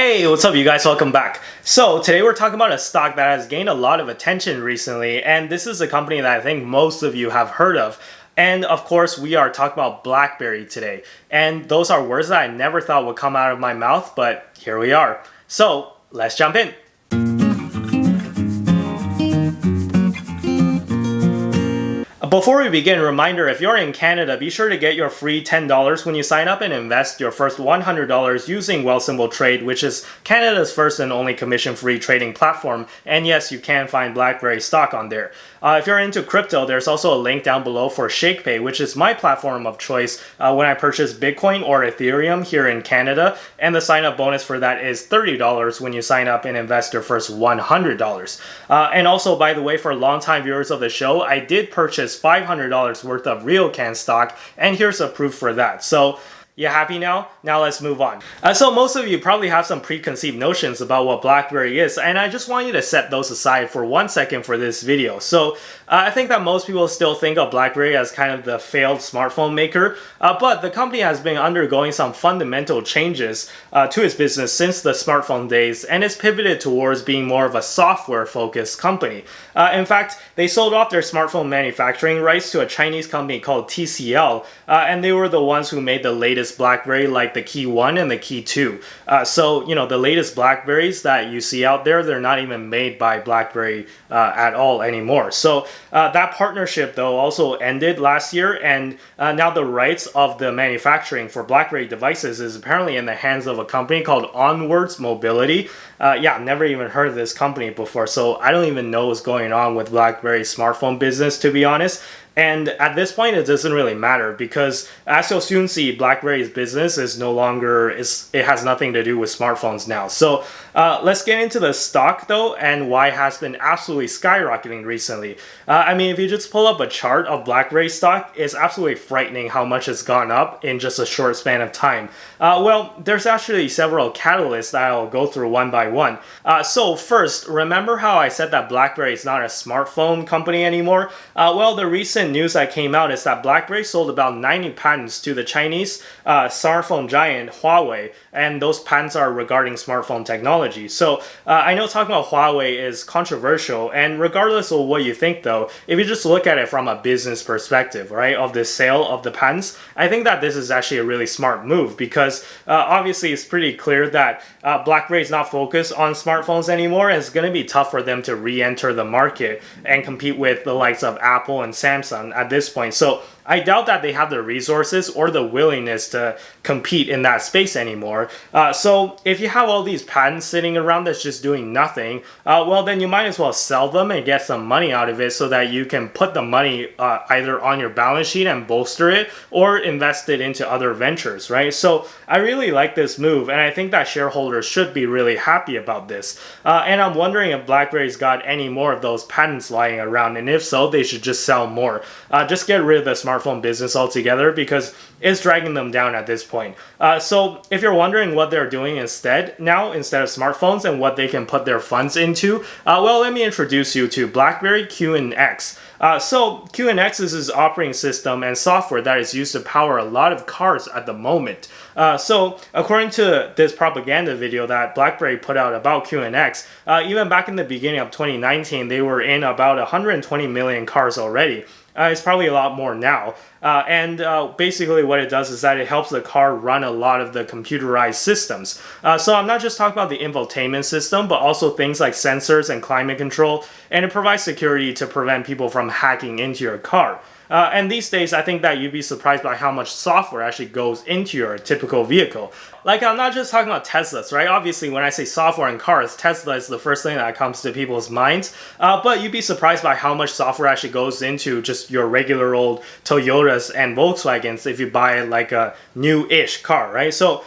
Hey, what's up you guys? Welcome back. So today we're talking about a stock that has gained a lot of attention recently, and this is a company that I think most of you have heard of. And of course, we are talking about BlackBerry today. And those are words that I never thought would come out of my mouth, but here we are. So let's jump in. Before we begin, reminder, if you're in Canada, be sure to get your free $10 when you sign up and invest your first $100 using Wealthsimple Trade, which is Canada's first and only commission-free trading platform. And yes, you can find BlackBerry stock on there. If you're into crypto, there's also a link down below for ShakePay, which is my platform of choice when I purchase Bitcoin or Ethereum here in Canada. And the sign-up bonus for that is $30 when you sign up and invest your first $100. And also, by the way, for longtime viewers of the show, I did purchase $500 worth of RealCan stock, and here's a proof for that. So you happy now? Now let's move on. So most of you probably have some preconceived notions about what BlackBerry is, and I just want you to set those aside for 1 second for this video. So I think that most people still think of BlackBerry as kind of the failed smartphone maker, but the company has been undergoing some fundamental changes to its business since the smartphone days, and it's pivoted towards being more of a software-focused company. In fact, they sold off their smartphone manufacturing rights to a Chinese company called TCL, and they were the ones who made the latest BlackBerry, like the Key 1 and the Key 2. So, you know, the latest BlackBerries that you see out there, they're not even made by BlackBerry at all anymore. So that partnership, though, also ended last year, and now the rights of the manufacturing for BlackBerry devices is apparently in the hands of a company called Onwards Mobility. Yeah, never even heard of this company before, so I don't even know what's going on with BlackBerry's smartphone business, to be honest. And at this point, it doesn't really matter because, as you'll soon see, BlackBerry's business is no longer, it has nothing to do with smartphones now. So let's get into the stock though, and why it has been absolutely skyrocketing recently. I mean, if you just pull up a chart of BlackBerry stock, it's absolutely frightening how much it's gone up in just a short span of time. Well, there's actually several catalysts that I'll go through one by one. So first, remember how I said that BlackBerry is not a smartphone company anymore? Well, the recent news that came out is that BlackBerry sold about 90 patents to the Chinese smartphone giant Huawei, and those patents are regarding smartphone technology. So I know talking about Huawei is controversial, and regardless of what you think though, if you just look at it from a business perspective, right, of the sale of the patents, I think that this is actually a really smart move because obviously it's pretty clear that BlackBerry is not focused on smartphones anymore, and it's going to be tough for them to re-enter the market and compete with the likes of Apple and Samsung at this point. So I doubt that they have the resources or the willingness to compete in that space anymore. So if you have all these patents sitting around that's just doing nothing, well then you might as well sell them and get some money out of it so that you can put the money either on your balance sheet and bolster it or invest it into other ventures, right? So I really like this move, and I think that shareholders should be really happy about this. And I'm wondering if BlackBerry's got any more of those patents lying around, and if so, they should just sell more. Just get rid of the smartphone business altogether because it's dragging them down at this point. So if you're wondering what they're doing instead of smartphones and what they can put their funds into, well, let me introduce you to Blackberry QNX. So QNX is this operating system and software that is used to power a lot of cars at the moment. So according to this propaganda video that BlackBerry put out about QNX, even back in the beginning of 2019, they were in about 120 million cars already. It's probably a lot more now. And basically what it does is that it helps the car run a lot of the computerized systems. So I'm not just talking about the infotainment system, but also things like sensors and climate control, and it provides security to prevent people from hacking into your car. And these days, I think that you'd be surprised by how much software actually goes into your typical vehicle. Like, I'm not just talking about Teslas, right? Obviously, when I say software in cars, Tesla is the first thing that comes to people's minds. But you'd be surprised by how much software actually goes into just your regular old Toyotas and Volkswagens if you buy like a new-ish car, right? So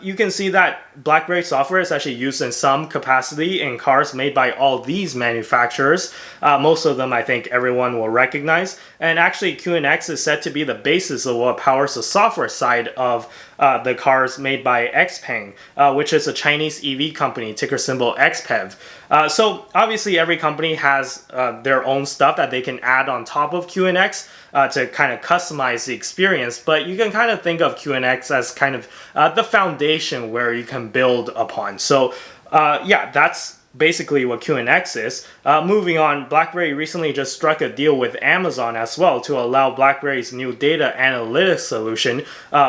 you can see that BlackBerry software is actually used in some capacity in cars made by all these manufacturers. Most of them, I think everyone will recognize. And actually, QNX is said to be the basis of what powers the software side of the cars made by XPeng, which is a Chinese EV company, ticker symbol XPEV. So obviously every company has their own stuff that they can add on top of QNX to kind of customize the experience, but you can kind of think of QNX as kind of the foundation where you can build upon. So yeah, that's basically what QNX is. Moving on, BlackBerry recently just struck a deal with Amazon as well to allow BlackBerry's new data analytics solution,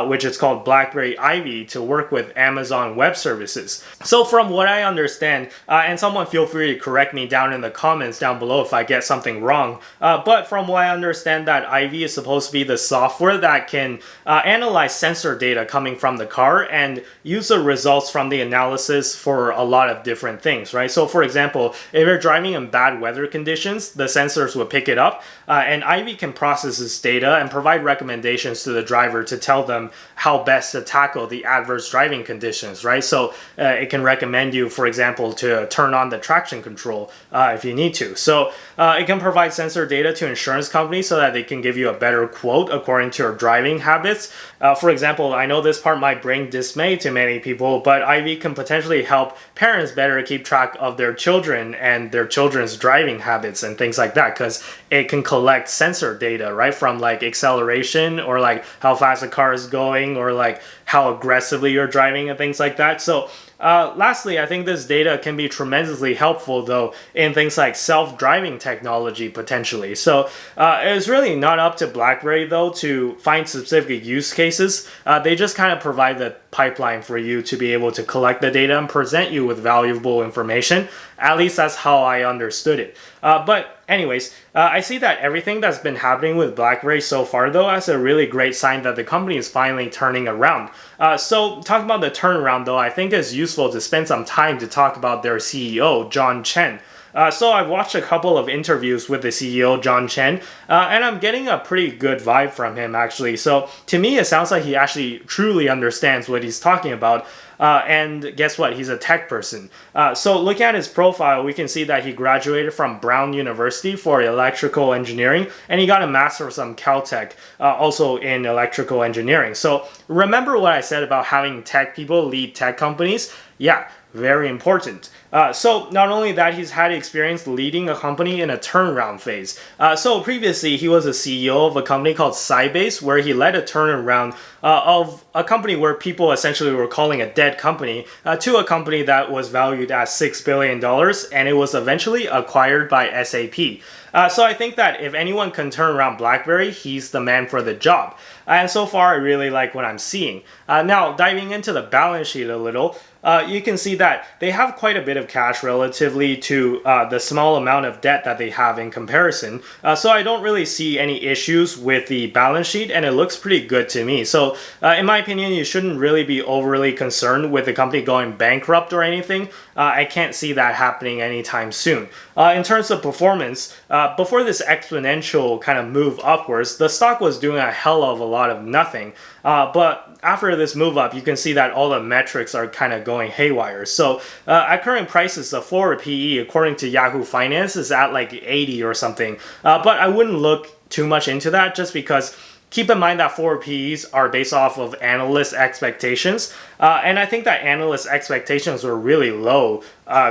which is called Blackberry IVY, to work with Amazon Web Services. So from what I understand, and someone feel free to correct me down in the comments down below if I get something wrong, but from what I understand, that IVY is supposed to be the software that can analyze sensor data coming from the car and use the results from the analysis for a lot of different things, right? So for example, if you're driving in bad weather conditions, the sensors will pick it up, and IVY can process this data and provide recommendations to the driver to tell them how best to tackle the adverse driving conditions, right? So it can recommend you, for example, to turn on the traction control if you need to. So it can provide sensor data to insurance companies so that they can give you a better quote according to your driving habits. For example, I know this part might bring dismay to many people, but IVY can potentially help parents better keep track of their children and their children's driving habits and things like that, because it can collect sensor data, right, from like acceleration or like how fast the car is going or like how aggressively you're driving and things like that. So lastly, I think this data can be tremendously helpful though in things like self-driving technology potentially. So it's really not up to BlackBerry though to find specific use cases. They just kind of provide the pipeline for you to be able to collect the data and present you with valuable information. At least that's how I understood it. But anyways, I see that everything that's been happening with BlackBerry so far though as a really great sign that the company is finally turning around. So talking about the turnaround though, I think it's useful to spend some time to talk about their CEO, Chen. So I've watched a couple of interviews with the CEO, Chen, and I'm getting a pretty good vibe from him actually. So to me, it sounds like he actually truly understands what he's talking about. And guess what? He's a tech person. So looking at his profile, we can see that he graduated from Brown University for electrical engineering, and he got a master's from Caltech, also in electrical engineering. So remember what I said about having tech people lead tech companies? Yeah, very important. So not only that, he's had experience leading a company in a turnaround phase. So previously, he was a CEO of a company called Sybase, where he led a turnaround of a company where people essentially were calling a dead company to a company that was valued at $6 billion, and it was eventually acquired by SAP. So I think that if anyone can turn around BlackBerry, he's the man for the job. And so far, I really like what I'm seeing. Now, diving into the balance sheet a little, you can see that they have quite a bit of cash relatively to the small amount of debt that they have in comparison. So I don't really see any issues with the balance sheet, and it looks pretty good to me. So in my opinion, you shouldn't really be overly concerned with the company going bankrupt or anything. I can't see that happening anytime soon. In terms of performance, before this exponential kind of move upwards, the stock was doing a hell of a lot of nothing. But after this move up, you can see that all the metrics are kind of going haywire. So at current prices, the forward PE, according to Yahoo Finance, is at like 80 or something. But I wouldn't look too much into that just because keep in mind that forward PEs are based off of analyst expectations. And I think that analyst expectations were really low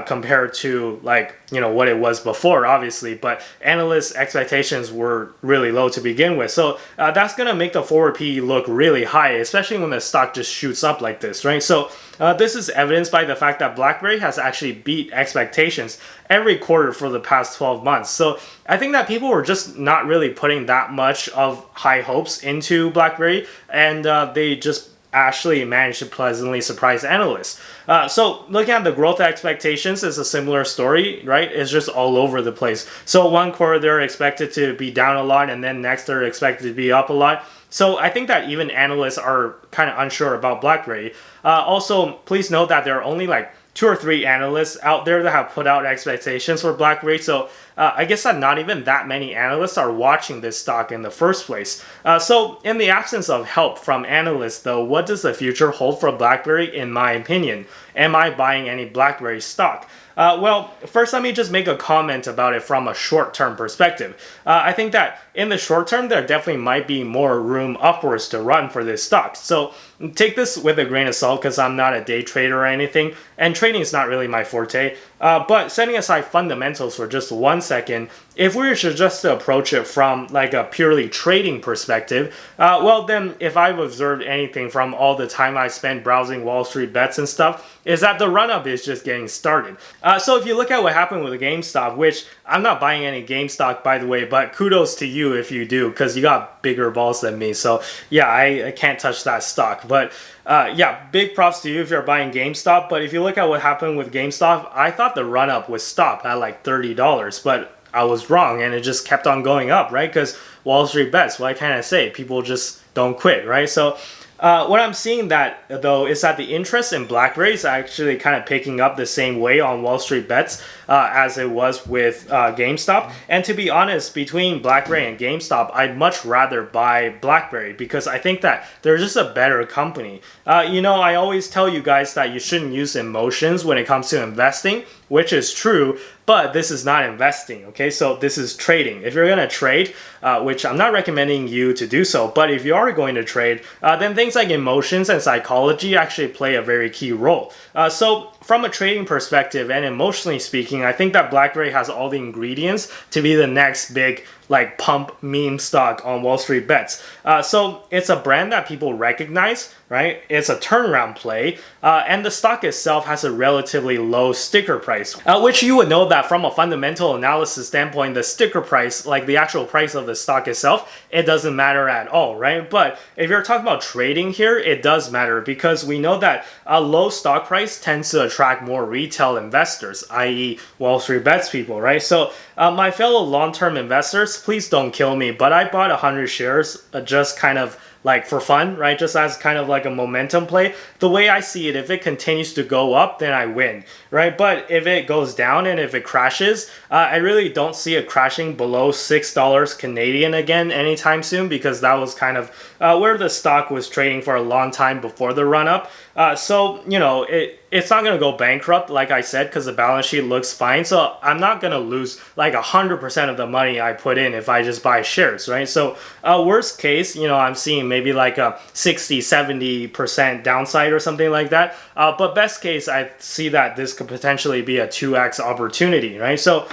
compared to what it was before, obviously. But analyst expectations were really low to begin with. So that's going to make the forward PE look really high, especially when the stock just shoots up like this, right? So this is evidenced by the fact that BlackBerry has actually beat expectations every quarter for the past 12 months. So I think that people were just not really putting that much of high hopes into BlackBerry, and they just actually managed to pleasantly surprise analysts. So looking at the growth expectations is a similar story, right? It's just all over the place. So one quarter they're expected to be down a lot, and then next they're expected to be up a lot. So I think that even analysts are kind of unsure about BlackBerry. Also, please note that there are only like 2 or 3 analysts out there that have put out expectations for BlackBerry. So I guess that not even that many analysts are watching this stock in the first place. So in the absence of help from analysts though, what does the future hold for BlackBerry in my opinion? am I buying any BlackBerry stock? Well, first let me just make a comment about it from a short-term perspective. I think that in the short term, there definitely might be more room upwards to run for this stock. So take this with a grain of salt because I'm not a day trader or anything, and trading is not really my forte. But setting aside fundamentals for just 1 second, if we were to just approach it from like a purely trading perspective, well then if I've observed anything from all the time I spent browsing Wall Street bets and stuff, is that the run-up is just getting started. So if you look at what happened with GameStop, which I'm not buying any GameStop by the way, but kudos to you if you do, because you got bigger balls than me. So yeah, I can't touch that stock. But yeah, big props to you if you're buying GameStop. But if you look at what happened with GameStop, I thought the run-up would stop at like $30, but I was wrong, and it just kept on going up, right? Because Wall Street bets, what can I say? People just don't quit, right? So what I'm seeing that though is that the interest in BlackBerry is actually kind of picking up the same way on Wall Street bets as it was with GameStop. And to be honest, between BlackBerry and GameStop, I'd much rather buy BlackBerry because I think that they're just a better company. You know, I always tell you guys that you shouldn't use emotions when it comes to investing, which is true, but this is not investing, okay? So this is trading. If you're gonna trade, which I'm not recommending you to do so, but if you are going to trade, then things like emotions and psychology actually play a very key role. So from a trading perspective and emotionally speaking, I think that BlackBerry has all the ingredients to be the next big like pump meme stock on Wall Street bets. So it's a brand that people recognize, right? It's a turnaround play, and the stock itself has a relatively low sticker price, which you would know that from a fundamental analysis standpoint, the sticker price, like the actual price of the stock itself, it doesn't matter at all, right? But if you're talking about trading here, it does matter because we know that a low stock price tends to attract more retail investors, i.e. Wall Street bets people, right? So my fellow long-term investors, please don't kill me, but I bought 100 shares just kind of like for fun, right? Just as kind of like a momentum play. The way I see it, if it continues to go up, then I win, right? But if it goes down and if it crashes, I really don't see it crashing below $6 Canadian again anytime soon because that was kind of where the stock was trading for a long time before the run up. So, you know, it's not going to go bankrupt, like I said, because the balance sheet looks fine. So I'm not going to lose like 100% of the money I put in if I just buy shares, right? So worst case, you know, I'm seeing maybe like a 60-70% downside or something like that. But best case, I see that this could potentially be a 2x opportunity, right? So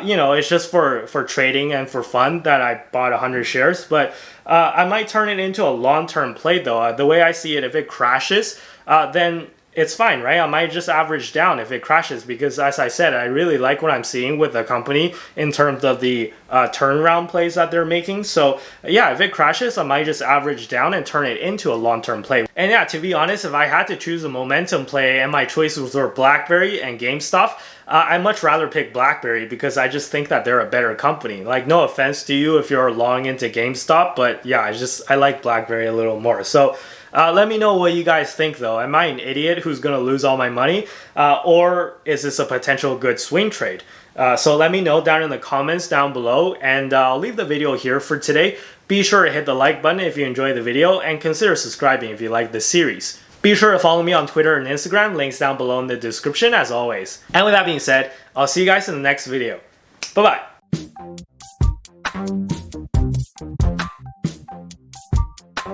you know, it's just for trading and for fun that I bought 100 shares. But I might turn it into a long-term play though. The way I see it, if it crashes, then it's fine, right? I might just average down if it crashes because as I said, I really like what I'm seeing with the company in terms of the turnaround plays that they're making. So yeah, if it crashes, I might just average down and turn it into a long-term play. And yeah, to be honest, if I had to choose a momentum play and my choices were BlackBerry and GameStop, I'd much rather pick BlackBerry because I just think that they're a better company. Like, no offense to you if you're long into GameStop, but yeah, I like BlackBerry a little more. So let me know what you guys think though. Am I an idiot who's going to lose all my money? Or is this a potential good swing trade? So let me know down in the comments down below, and I'll leave the video here for today. Be sure to hit the like button if you enjoyed the video, and consider subscribing if you like this series. Be sure to follow me on Twitter and Instagram, links down below in the description as always. And with that being said, I'll see you guys in the next video. Bye-bye.